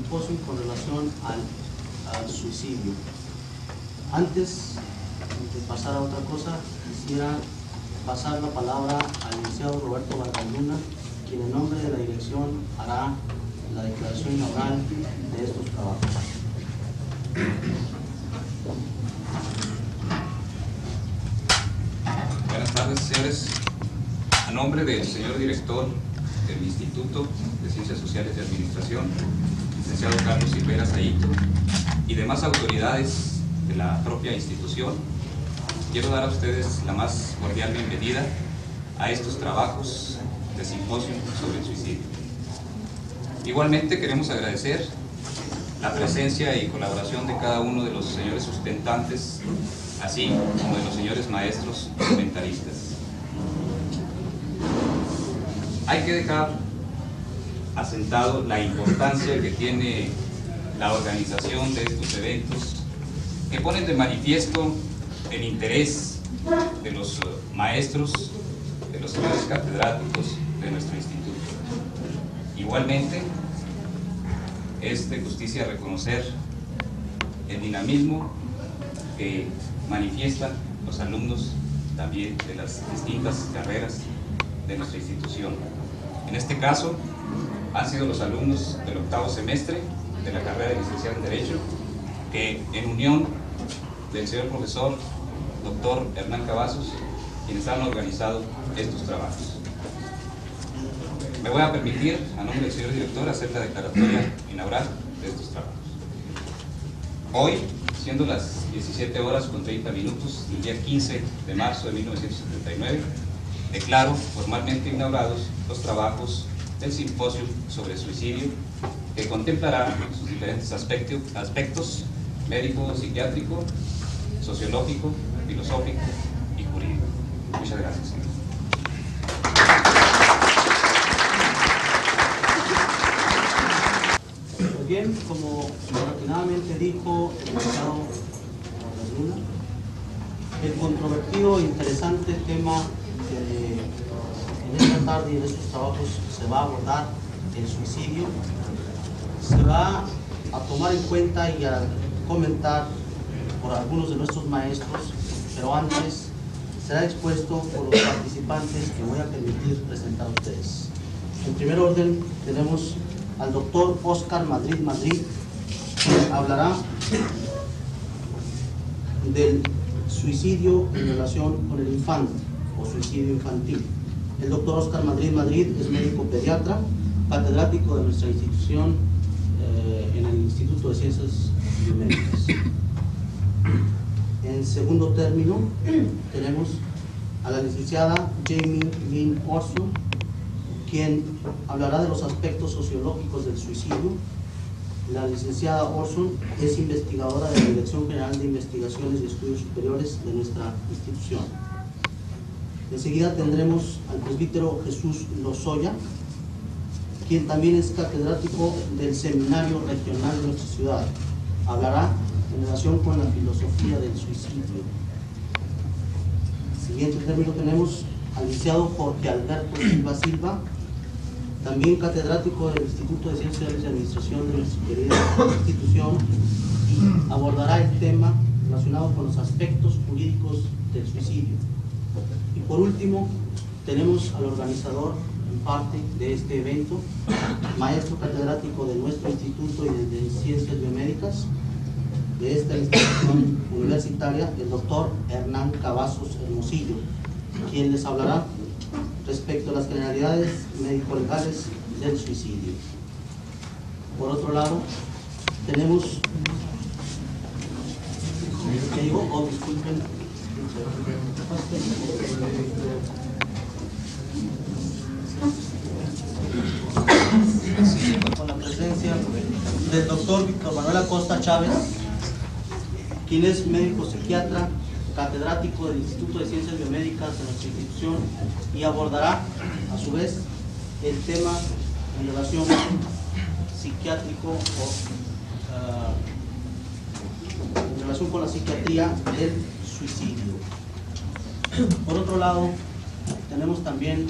simposio con relación al suicidio. Antes de pasar a otra cosa, quisiera pasar la palabra al licenciado Roberto Vargas-Luna, quien en nombre de la dirección hará la declaración inaugural de estos trabajos. Buenas tardes, señores. A nombre del señor director del Instituto de Ciencias Sociales y Administración, licenciado Carlos Silvera Saito, y demás autoridades de la propia institución, quiero dar a ustedes la más cordial bienvenida a estos trabajos de simposio sobre el suicidio. Igualmente queremos agradecer la presencia y colaboración de cada uno de los señores sustentantes, así como de los señores maestros comentaristas. Hay que dejar asentado la importancia que tiene la organización de estos eventos, que ponen de manifiesto el interés de los maestros, de los señores catedráticos de nuestro instituto. Igualmente, es de justicia reconocer el dinamismo que manifiestan los alumnos también de las distintas carreras de nuestra institución. En este caso, han sido los alumnos del 8º semestre de la carrera de licenciado en Derecho, que en unión del señor profesor doctor Hernán Cavazos, quienes han organizado estos trabajos. Me voy a permitir, a nombre del señor director, hacer la declaratoria inaugural de estos trabajos. Hoy, siendo las 17:30 del día 15 de marzo de 1979, declaro formalmente inaugurados los trabajos del simposio sobre suicidio, que contemplará sus diferentes aspectos médico, psiquiátrico, sociológico, filosófico y jurídico. Muchas gracias, señor. Pues bien, como afortunadamente dijo el licenciado Vargas-Luna, el controvertido e interesante tema que en esta tarde y en estos trabajos se va a abordar, el suicidio, se va a tomar en cuenta y a comentar por algunos de nuestros maestros, pero antes será expuesto por los participantes que voy a permitir presentar a ustedes. En primer orden tenemos al doctor Oscar Madrid, quien hablará del suicidio en relación con el infante o suicidio infantil. El doctor Oscar Madrid es médico pediatra, catedrático de nuestra institución en el Instituto de Ciencias Biomédicas. En segundo término tenemos a la licenciada Jamie Lynn Orson, quien hablará de los aspectos sociológicos del suicidio. La licenciada Orson es investigadora de la Dirección General de Investigaciones y Estudios Superiores de nuestra institución. Enseguida tendremos al presbítero Jesús Lozoya, quien también es catedrático del Seminario Regional de nuestra ciudad. Hablará en relación con la filosofía del suicidio. En siguiente término tenemos al licenciado Jorge Alberto Silva, también catedrático del Instituto de Ciencias Sociales y Administración de nuestra querida institución, y abordará el tema relacionado con los aspectos jurídicos del suicidio. Y por último, tenemos al organizador en parte de este evento, maestro catedrático de nuestro instituto y de Ciencias Biomédicas, de esta institución universitaria, el doctor Hernán Cavazos Hermosillo, quien les hablará respecto a las generalidades médico-legales del suicidio. Por otro lado, tenemos, disculpen, con la presencia del doctor Víctor Manuel Acosta Chávez, quien es médico psiquiatra, catedrático del Instituto de Ciencias Biomédicas de nuestra institución, y abordará a su vez el tema en relación psiquiátrico o en relación con la psiquiatría del suicidio. Por otro lado, tenemos también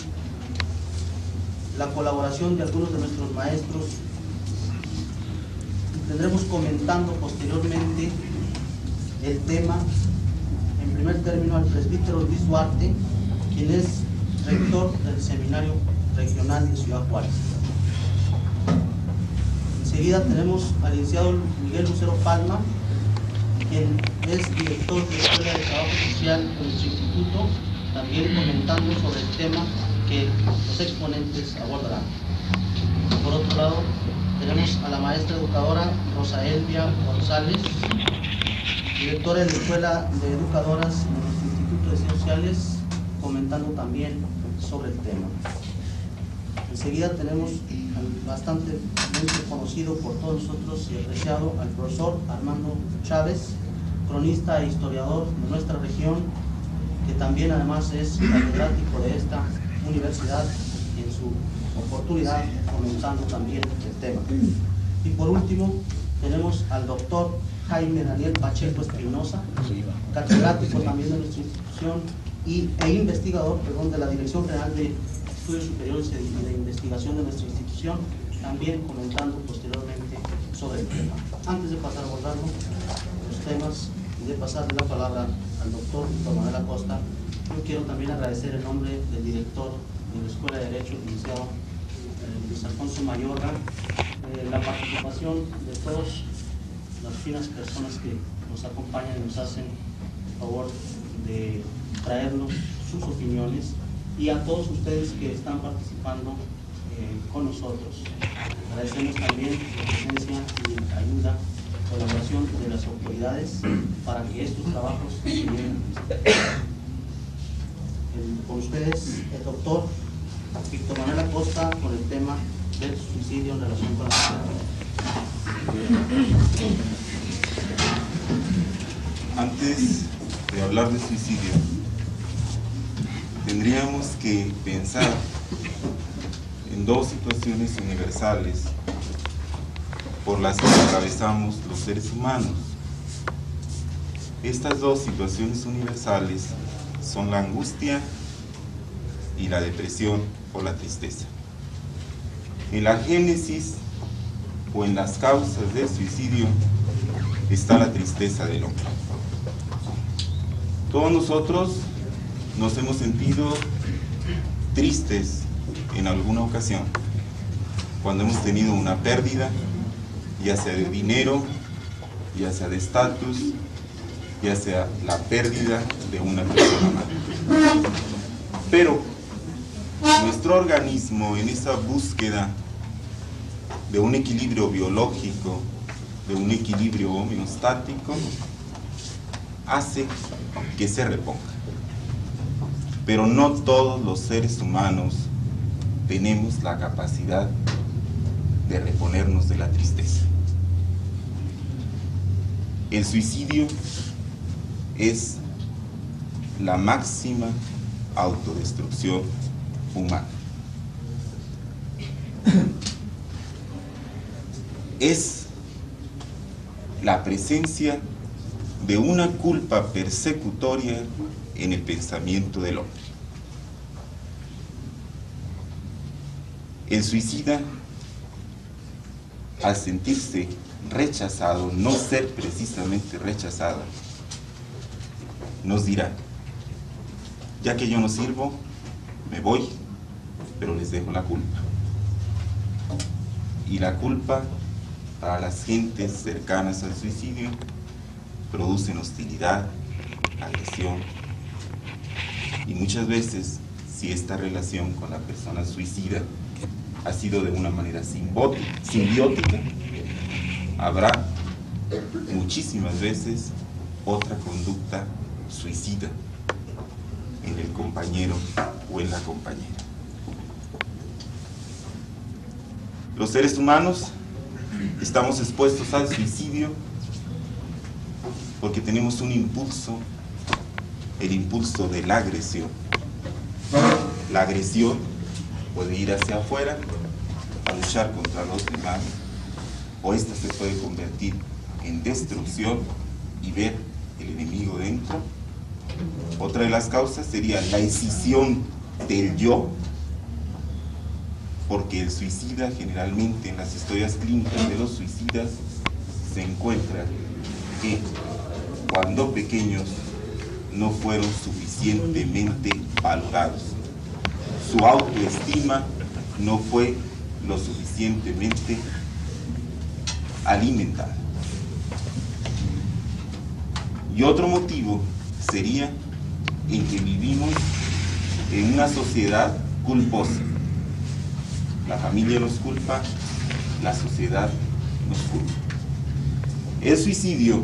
la colaboración de algunos de nuestros maestros tendremos comentando posteriormente el tema, en primer término, al presbítero Luis Duarte, quien es rector del Seminario Regional de Ciudad Juárez. Enseguida tenemos al licenciado Miguel Lucero Palma, quien es director de la Escuela de Trabajo Social de nuestro instituto, también comentando sobre el tema que los exponentes abordarán. Por otro lado, tenemos a la maestra educadora Rosa Elvia González, directora de la Escuela de Educadoras de nuestro Instituto de Ciencias Sociales, comentando también sobre el tema. Enseguida tenemos bastante conocido por todos nosotros y apreciado al profesor Armando Chávez, cronista e historiador de nuestra región, que también además es catedrático de esta universidad, en su oportunidad comentando también el tema. Y por último tenemos al doctor Jaime Daniel Pacheco Espinosa, catedrático también de nuestra institución e investigador, de la Dirección General de Estudios Superiores y de Investigación de nuestra institución, también comentando posteriormente sobre el tema. Antes de pasar a abordar los temas y de pasarle la palabra al doctor Víctor Manuel Acosta, yo quiero también agradecer en nombre del director de la Escuela de Derecho, el licenciado Luis Alfonso Mayorga, la participación de todas las finas personas que nos acompañan y nos hacen el favor de traernos sus opiniones, y a todos ustedes que están participando con nosotros. Agradecemos también la presencia y ayuda, colaboración de las autoridades para que estos trabajos se lleven. Con ustedes, el doctor Víctor Manuel Acosta, con el tema del suicidio en relación con la sociedad. Antes de hablar de suicidio, tendríamos que pensar en dos situaciones universales por las que atravesamos los seres humanos. Estas dos situaciones universales son la angustia y la depresión o la tristeza. En la génesis o en las causas del suicidio está la tristeza del hombre. Todos nosotros nos hemos sentido tristes en alguna ocasión cuando hemos tenido una pérdida, ya sea de dinero, ya sea de estatus, ya sea la pérdida de una persona amada. Pero nuestro organismo, en esa búsqueda de un equilibrio biológico, de un equilibrio homeostático, hace que se reponga. Pero no todos los seres humanos tenemos la capacidad de reponernos de la tristeza. El suicidio es la máxima autodestrucción humana. Es la presencia de una culpa persecutoria en el pensamiento del hombre. El suicida, al sentirse rechazado, no ser precisamente rechazado, nos dirá: ya que yo no sirvo, me voy, pero les dejo la culpa. Y la culpa, para las gentes cercanas al suicidio, producen hostilidad, agresión, y muchas veces, si esta relación con la persona suicida ha sido de una manera simbiótica, habrá muchísimas veces otra conducta suicida en el compañero o en la compañera. Los seres humanos estamos expuestos al suicidio porque tenemos un impulso, el impulso de la agresión. La agresión puede ir hacia afuera a luchar contra los demás, o esta se puede convertir en destrucción y ver el enemigo dentro. Otra de las causas sería la escisión del yo, porque el suicida, generalmente en las historias clínicas de los suicidas, se encuentra que cuando pequeños no fueron suficientemente valorados. Su autoestima no fue lo suficientemente alimentada. Y otro motivo sería en que vivimos en una sociedad culposa. La familia nos culpa, la sociedad nos culpa. El suicidio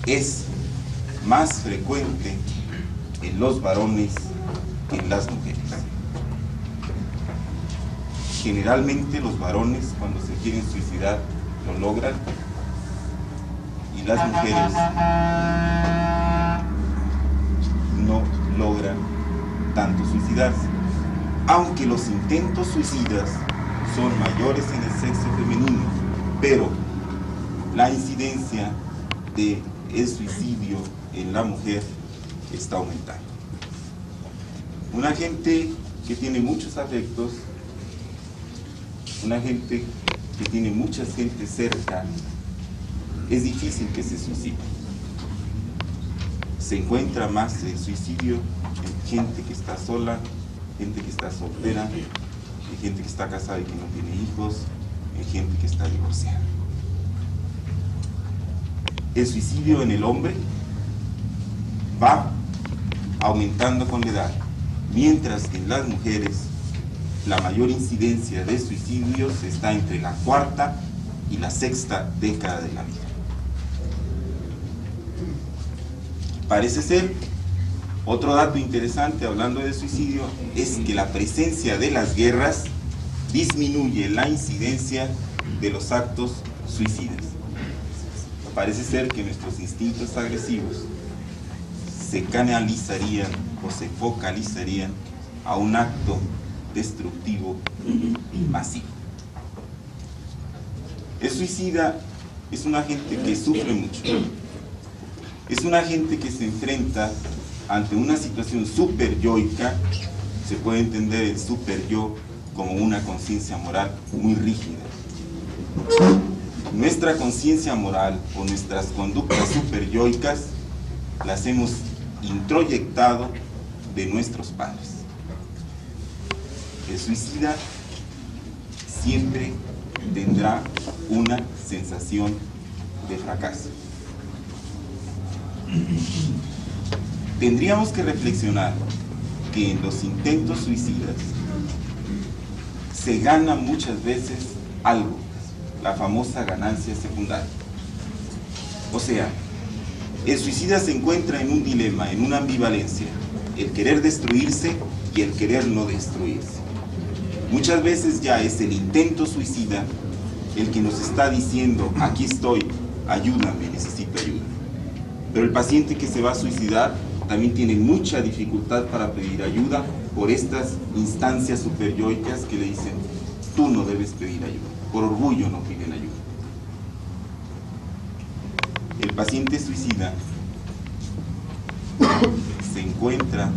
es más frecuente en los varones que en las mujeres. Generalmente los varones, cuando se quieren suicidar, lo logran, y las mujeres no logran tanto suicidarse, aunque los intentos suicidas son mayores en el sexo femenino, pero la incidencia del suicidio en la mujer está aumentando. Una gente que tiene muchos afectos, una gente que tiene mucha gente cerca, es difícil que se suicide. Se encuentra más el suicidio en gente que está sola, gente que está soltera, en gente que está casada y que no tiene hijos, en gente que está divorciada. El suicidio en el hombre va aumentando con la edad, mientras que en las mujeres la mayor incidencia de suicidios está entre la cuarta y la sexta década de la vida. Parece ser, otro dato interesante hablando de suicidio, es que la presencia de las guerras disminuye la incidencia de los actos suicidas. Parece ser que nuestros instintos agresivos se canalizarían o se focalizarían a un acto destructivo masivo. El suicida es una gente que sufre mucho. Es una gente que se enfrenta ante una situación superyoica. Se puede entender el superyo como una conciencia moral muy rígida. Nuestra conciencia moral o nuestras conductas superyoicas las hemos introyectado de nuestros padres. El suicida siempre tendrá una sensación de fracaso. Tendríamos que reflexionar que en los intentos suicidas se gana muchas veces algo, la famosa ganancia secundaria. O sea, el suicida se encuentra en un dilema, en una ambivalencia, el querer destruirse y el querer no destruirse. Muchas veces ya es el intento suicida el que nos está diciendo: aquí estoy, ayúdame, necesito ayuda. Pero el paciente que se va a suicidar también tiene mucha dificultad para pedir ayuda por estas instancias superyoicas que le dicen: tú no debes pedir ayuda. Por orgullo no piden ayuda. El paciente suicida se encuentra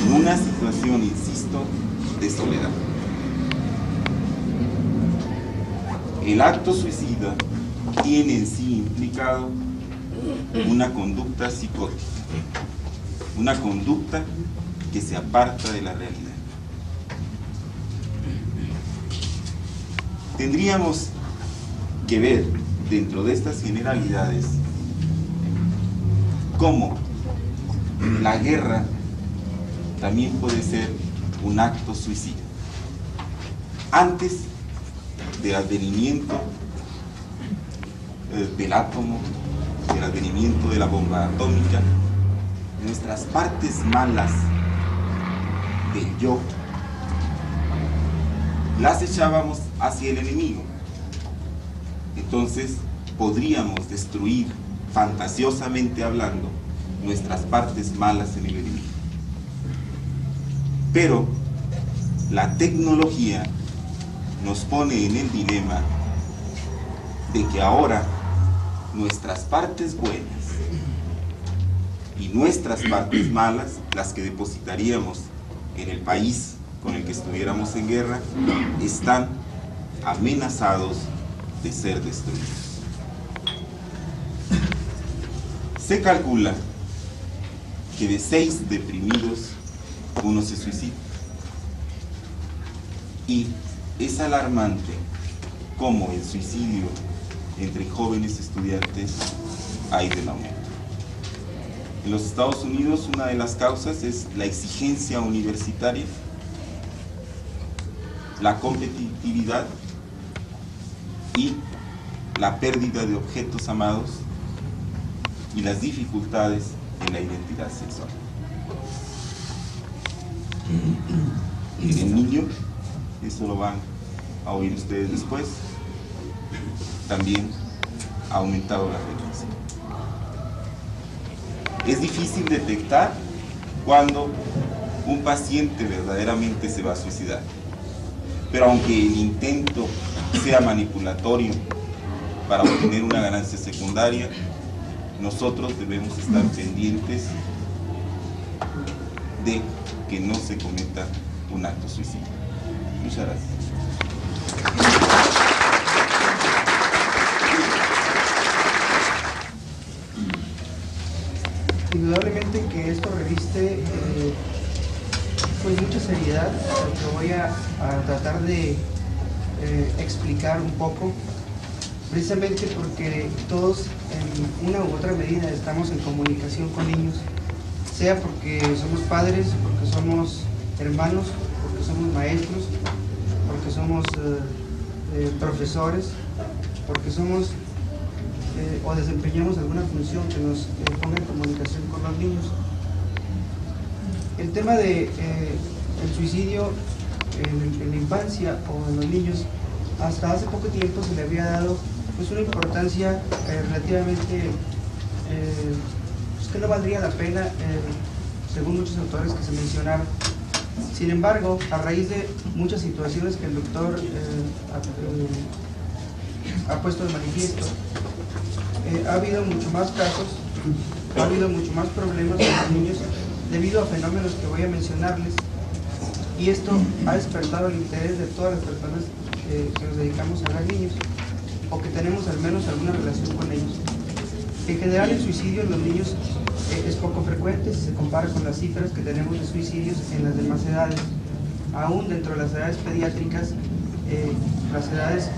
en una situación, insisto, de soledad. El acto suicida tiene en sí implicado una conducta psicótica, una conducta que se aparta de la realidad. Tendríamos que ver dentro de estas generalidades cómo la guerra también puede ser un acto suicida. Antes del advenimiento del átomo, del advenimiento de la bomba atómica, nuestras partes malas del yo las echábamos hacia el enemigo. Entonces podríamos destruir, fantasiosamente hablando, nuestras partes malas en el enemigo. Pero la tecnología nos pone en el dilema de que ahora nuestras partes buenas y nuestras partes malas, las que depositaríamos en el país con el que estuviéramos en guerra, están amenazados de ser destruidos. Se calcula que de 6 deprimidos, 1 se suicida. Y es alarmante cómo el suicidio entre jóvenes estudiantes ha ido en aumento. En los Estados Unidos, una de las causas es la exigencia universitaria, la competitividad y la pérdida de objetos amados y las dificultades en la identidad sexual. En el niño, eso lo van a oír ustedes después, también ha aumentado la frecuencia. Es difícil detectar cuando un paciente verdaderamente se va a suicidar, pero aunque el intento sea manipulatorio para obtener una ganancia secundaria, nosotros debemos estar pendientes de que no se cometa un acto suicida. Muchas gracias. Indudablemente que esto reviste pues mucha seriedad, lo que voy a tratar de explicar un poco, precisamente porque todos en una u otra medida estamos en comunicación con niños, sea porque somos padres, porque somos hermanos, porque somos maestros, porque somos profesores, porque somos o desempeñamos alguna función que nos ponga en comunicación con los niños. El tema de el suicidio en la infancia o en los niños, hasta hace poco tiempo se le había dado pues una importancia relativamente pues que no valdría la pena según muchos autores que se mencionaron. Sin embargo, a raíz de muchas situaciones que el doctor ha puesto de manifiesto, ha habido mucho más casos, ha habido mucho más problemas con los niños debido a fenómenos que voy a mencionarles, y esto ha despertado el interés de todas las personas que nos dedicamos a hablar niños o que tenemos al menos alguna relación con ellos. En general, el suicidio en los niños es poco frecuente si se compara con las cifras que tenemos de suicidios en las demás edades. Aún dentro de las edades pediátricas, las edades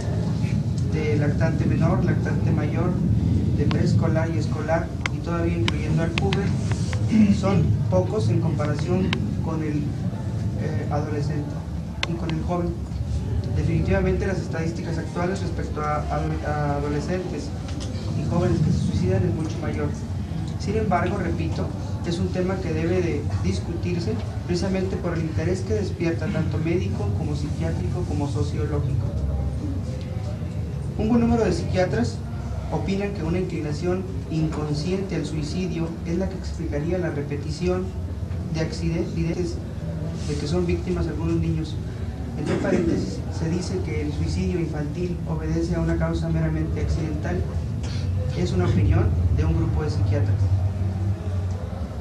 de lactante menor, lactante mayor, de preescolar y escolar, y todavía incluyendo al puber, son pocos en comparación con el adolescente y con el joven. Definitivamente las estadísticas actuales respecto a adolescentes y jóvenes que se suicidan es mucho mayor. Sin embargo, repito, es un tema que debe de discutirse precisamente por el interés que despierta tanto médico como psiquiátrico como sociológico. Un buen número de psiquiatras opinan que una inclinación inconsciente al suicidio es la que explicaría la repetición de accidentes de que son víctimas algunos niños. Entre paréntesis, se dice que el suicidio infantil obedece a una causa meramente accidental. Es una opinión de un grupo de psiquiatras.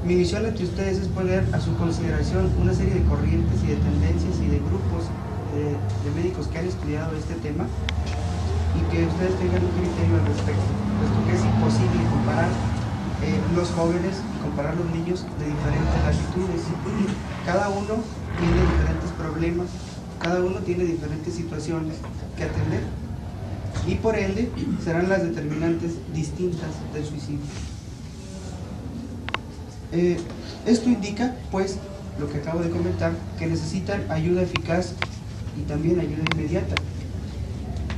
Mi misión ante ustedes es poner a su consideración una serie de corrientes y de tendencias y de grupos de médicos que han estudiado este tema, y que ustedes tengan un criterio al respecto, puesto que es imposible comparar los jóvenes y comparar los niños de diferentes latitudes. Cada uno tiene diferentes problemas, cada uno tiene diferentes situaciones que atender, y por ende serán las determinantes distintas del suicidio. Esto indica, pues, lo que acabo de comentar, que necesitan ayuda eficaz y también ayuda inmediata.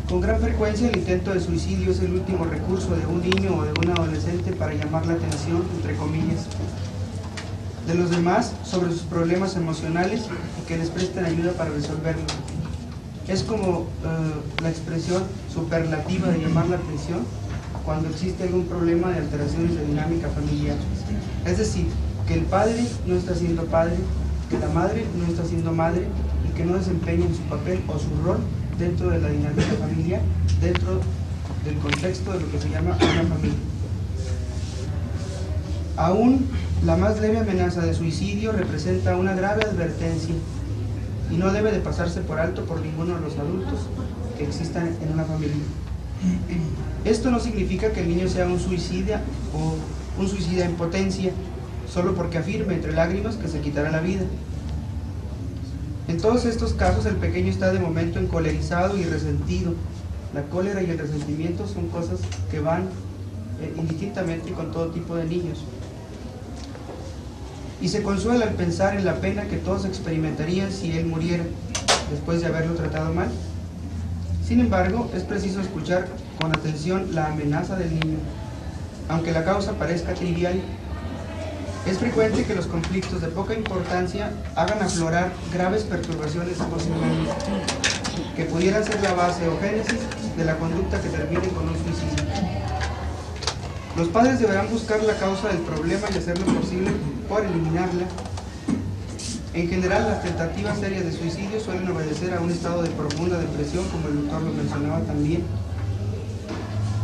Con gran frecuencia el intento de suicidio es el último recurso de un niño o de un adolescente para llamar la atención, entre comillas, de los demás sobre sus problemas emocionales y que les presten ayuda para resolverlos. Es como la expresión superlativa de llamar la atención cuando existe algún problema de alteraciones de dinámica familiar. Es decir, que el padre no está siendo padre, que la madre no está siendo madre y que no desempeñan su papel o su rol dentro de la dinámica familiar, dentro del contexto de lo que se llama una familia. Aún la más leve amenaza de suicidio representa una grave advertencia y no debe de pasarse por alto por ninguno de los adultos que existan en una familia. Esto no significa que el niño sea un suicida o un suicida en potencia, solo porque afirme entre lágrimas que se quitará la vida. En todos estos casos el pequeño está de momento encolerizado y resentido. La cólera y el resentimiento son cosas que van indistintamente con todo tipo de niños. Y se consuela al pensar en la pena que todos experimentarían si él muriera después de haberlo tratado mal. Sin embargo, es preciso escuchar con atención la amenaza del niño. Aunque la causa parezca trivial, es frecuente que los conflictos de poca importancia hagan aflorar graves perturbaciones emocionales que pudieran ser la base o génesis de la conducta que termine con un suicidio. Los padres deberán buscar la causa del problema y hacer lo posible por eliminarla. En general, las tentativas serias de suicidio suelen obedecer a un estado de profunda depresión, como el doctor lo mencionaba también.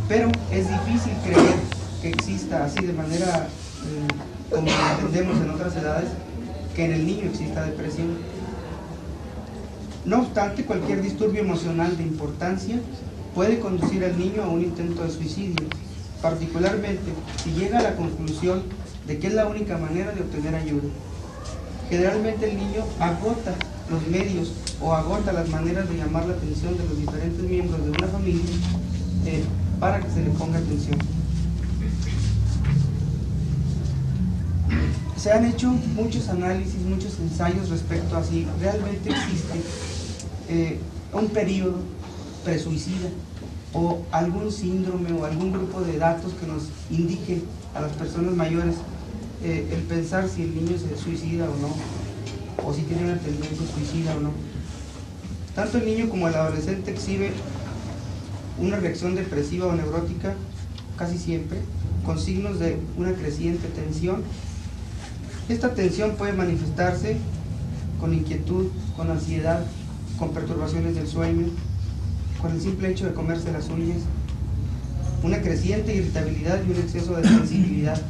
Pero es difícil creer que exista así de manera como lo entendemos en otras edades, que en el niño exista depresión. No obstante, cualquier disturbio emocional de importancia puede conducir al niño a un intento de suicidio, particularmente si llega a la conclusión de que es la única manera de obtener ayuda. Generalmente el niño agota los medios o agota las maneras de llamar la atención de los diferentes miembros de una familia para que se le ponga atención. Se han hecho muchos análisis, muchos ensayos respecto a si realmente existe un periodo presuicida o algún síndrome o algún grupo de datos que nos indique a las personas mayores el pensar si el niño se suicida o no, o si tiene una tendencia suicida o no. Tanto el niño como el adolescente exhibe una reacción depresiva o neurótica casi siempre, con signos de una creciente tensión. Esta tensión puede manifestarse con inquietud, con ansiedad, con perturbaciones del sueño, con el simple hecho de comerse las uñas, una creciente irritabilidad y un exceso de sensibilidad.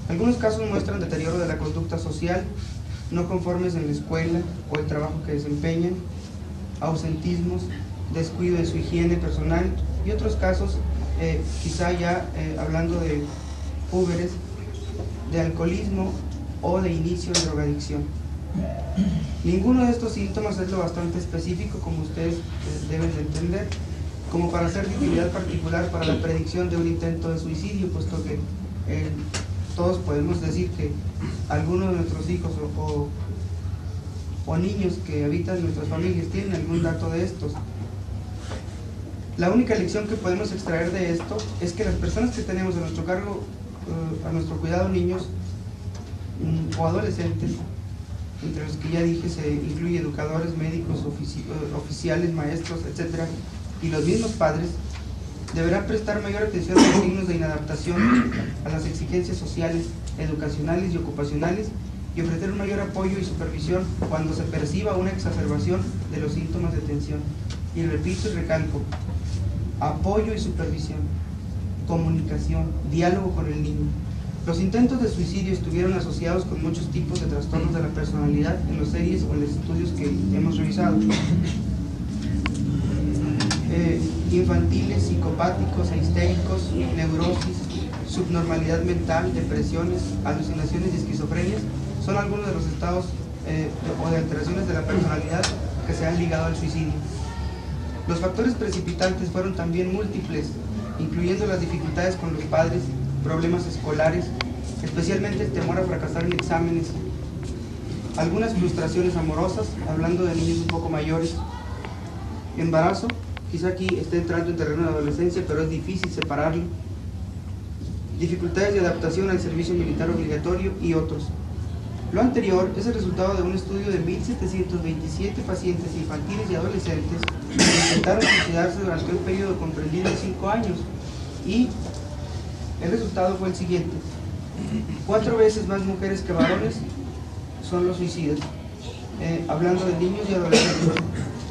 Algunos casos muestran deterioro de la conducta social, no conformes en la escuela o el trabajo que desempeñan, ausentismos, descuido de su higiene personal y otros casos, quizá ya hablando de púberes, de alcoholismo o de inicio de drogadicción. Ninguno de estos síntomas es lo bastante específico, como ustedes deben de entender, como para ser de utilidad particular para la predicción de un intento de suicidio, puesto que todos podemos decir que algunos de nuestros hijos o niños que habitan nuestras familias tienen algún dato de estos. La única lección que podemos extraer de esto es que las personas que tenemos a nuestro cargo, a nuestro cuidado, niños o adolescentes, entre los que ya dije se incluye educadores, médicos, oficiales, maestros, etc., y los mismos padres, deberán prestar mayor atención a los signos de inadaptación a las exigencias sociales, educacionales y ocupacionales, y ofrecer un mayor apoyo y supervisión cuando se perciba una exacerbación de los síntomas de tensión. Y repito y recalco: apoyo y supervisión, comunicación, diálogo con el niño. Los intentos de suicidio estuvieron asociados con muchos tipos de trastornos de la personalidad en las series o en los estudios que hemos revisado. Infantiles, psicopáticos e histéricos, neurosis, subnormalidad mental, depresiones, alucinaciones y esquizofrenias son algunos de los estados o de alteraciones de la personalidad que se han ligado al suicidio. Los factores precipitantes fueron también múltiples, incluyendo las dificultades con los padres, problemas escolares, especialmente el temor a fracasar en exámenes, algunas frustraciones amorosas, hablando de niños un poco mayores, embarazo, quizá aquí esté entrando en terreno de adolescencia, pero es difícil separarlo, dificultades de adaptación al servicio militar obligatorio y otros. Lo anterior es el resultado de un estudio de 1.727 pacientes infantiles y adolescentes que intentaron suicidarse durante un periodo comprendido en 5 años, y el resultado fue el siguiente: 4 veces más mujeres que varones son los suicidas, hablando de niños y adolescentes.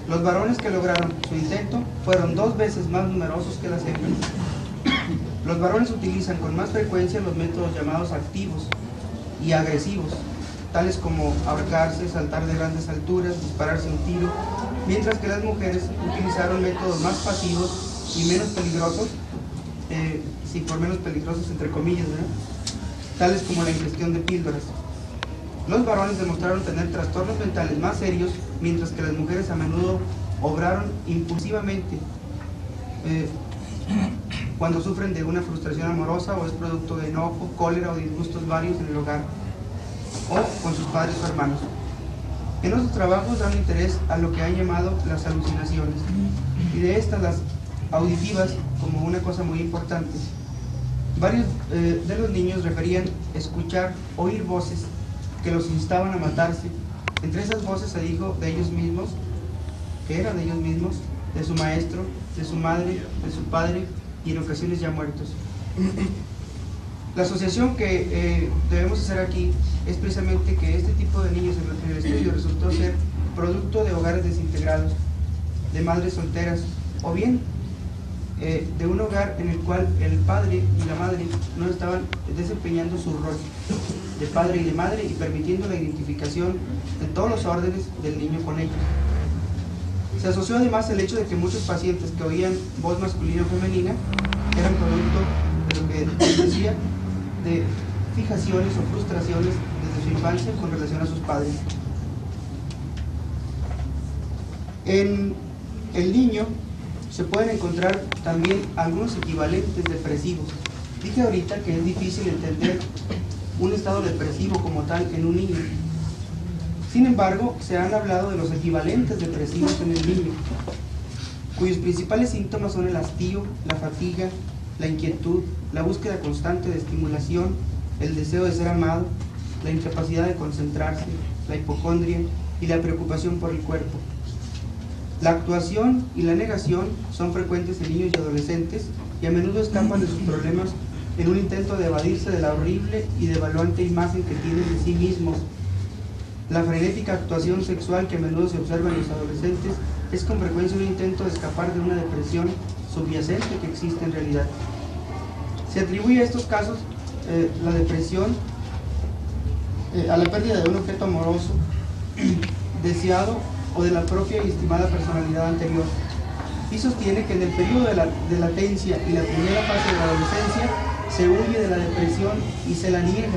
Los varones que lograron su intento fueron 2 veces más numerosos que las hembras. Los varones utilizan con más frecuencia los métodos llamados activos y agresivos, tales como ahorcarse, saltar de grandes alturas, dispararse un tiro, mientras que las mujeres utilizaron métodos más pasivos, y menos peligrosos, sí, por menos peligrosos entre comillas, ¿verdad?, tales como la ingestión de píldoras. Los varones demostraron tener trastornos mentales más serios, mientras que las mujeres a menudo obraron impulsivamente cuando sufren de una frustración amorosa o es producto de enojo, cólera o disgustos varios en el hogar o con sus padres o hermanos. En otros trabajos dan interés a lo que han llamado las alucinaciones, y de estas las auditivas como una cosa muy importante. Varios de los niños referían escuchar, oír voces que los instaban a matarse. Entre esas voces se dijo de ellos mismos, que eran de ellos mismos, de su maestro, de su madre, de su padre y en ocasiones ya muertos. La asociación que debemos hacer aquí es precisamente que este tipo de niños en el estudio resultó ser producto de hogares desintegrados, de madres solteras, o bien de un hogar en el cual el padre y la madre no estaban desempeñando su rol de padre y de madre y permitiendo la identificación de todos los órdenes del niño con ellos. Se asoció además el hecho de que muchos pacientes que oían voz masculina o femenina eran producto de lo que les decía, de fijaciones o frustraciones desde su infancia con relación a sus padres. En el niño se pueden encontrar también algunos equivalentes depresivos. Dije ahorita que es difícil entender un estado depresivo como tal en un niño. Sin embargo, se han hablado de los equivalentes depresivos en el niño, cuyos principales síntomas son el hastío, la fatiga, la inquietud, la búsqueda constante de estimulación, el deseo de ser amado, la incapacidad de concentrarse, la hipocondria y la preocupación por el cuerpo. La actuación y la negación son frecuentes en niños y adolescentes y a menudo escapan de sus problemas en un intento de evadirse de la horrible y devaluante imagen que tienen de sí mismos. La frenética actuación sexual que a menudo se observa en los adolescentes es con frecuencia un intento de escapar de una depresión subyacente que existe en realidad. Se atribuye a estos casos la depresión a la pérdida de un objeto amoroso deseado o de la propia y estimada personalidad anterior, y sostiene que en el periodo de latencia y la primera fase de la adolescencia se huye de la depresión y se la niega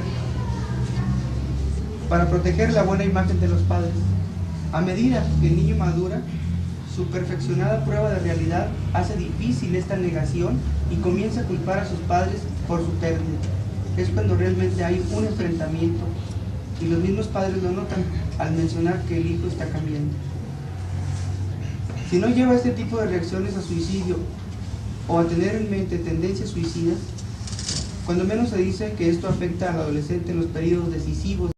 para proteger la buena imagen de los padres. A medida que el niño madura, su perfeccionada prueba de realidad hace difícil esta negación y comienza a culpar a sus padres por su pérdida. Es cuando realmente hay un enfrentamiento y los mismos padres lo notan al mencionar que el hijo está cambiando. Si no lleva este tipo de reacciones a suicidio o a tener en mente tendencias suicidas, cuando menos se dice que esto afecta al adolescente en los periodos decisivos